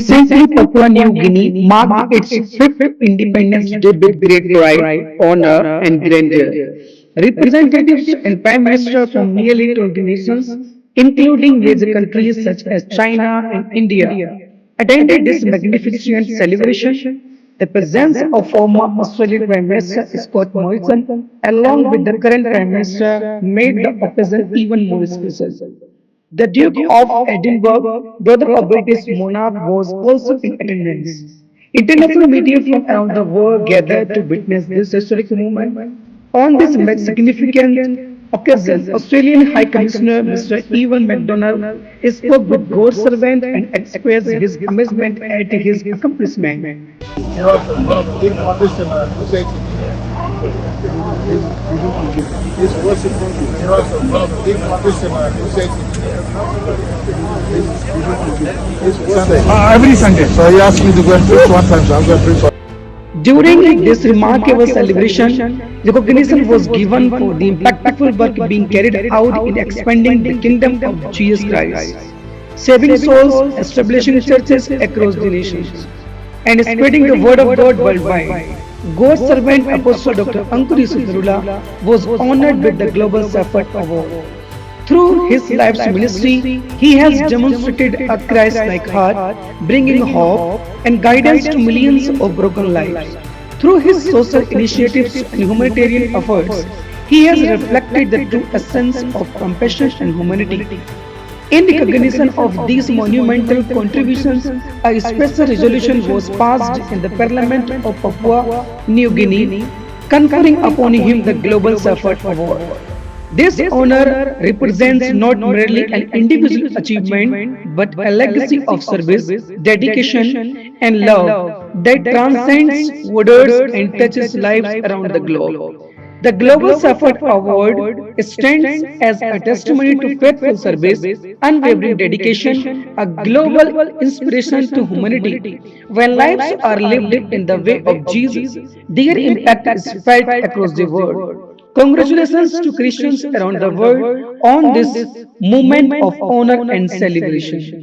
Recently, Papua New Guinea marked its fifth Independence Day with great pride, honor, and grandeur. Representatives and Prime Minister from nearly 20 nations, including major countries such as China and India, attended this magnificent celebration. The presence of former Australian Prime Minister Scott Morrison, along with the current Prime Minister, made the occasion even more special. The Duke of Edinburgh, brother of British monarch, was also in attendance. International media from around the world gathered to witness this historic moment. On this significant occasion, Australian High Commissioner Mr. Ewan MacDonald spoke with God servant and expressed his amazement at his accomplishment. Every Sunday. So he asked me to go and preach one time, so I'm going to preach one. During this remarkable celebration, recognition was given for the impactful work being carried out in expanding the kingdom of Jesus Christ, saving souls, establishing churches across the nations, and spreading the word of God worldwide. God's servant Apostle Dr. Ankuri Sundarula was honored with the Global Shepherd Award. Through his life's ministry, he has demonstrated a Christ-like heart, bringing hope and guidance to millions of broken lives. Through his social initiatives and humanitarian efforts, he has reflected the true essence of compassion and humanity. In recognition of these monumental contributions, a special resolution was passed in the Parliament of Papua New Guinea, conferring upon him the Global Shepherd Award. This honor represents not merely an individual achievement but a legacy of service, dedication, and love that transcends borders and touches lives around the globe. The Global Shepherd Award stands as a testimony to faithful service, unwavering dedication, a global inspiration to humanity. When lives are lived in the way of Jesus, their impact is felt across the world. Congratulations to Christians around the world on this moment of honor and celebration.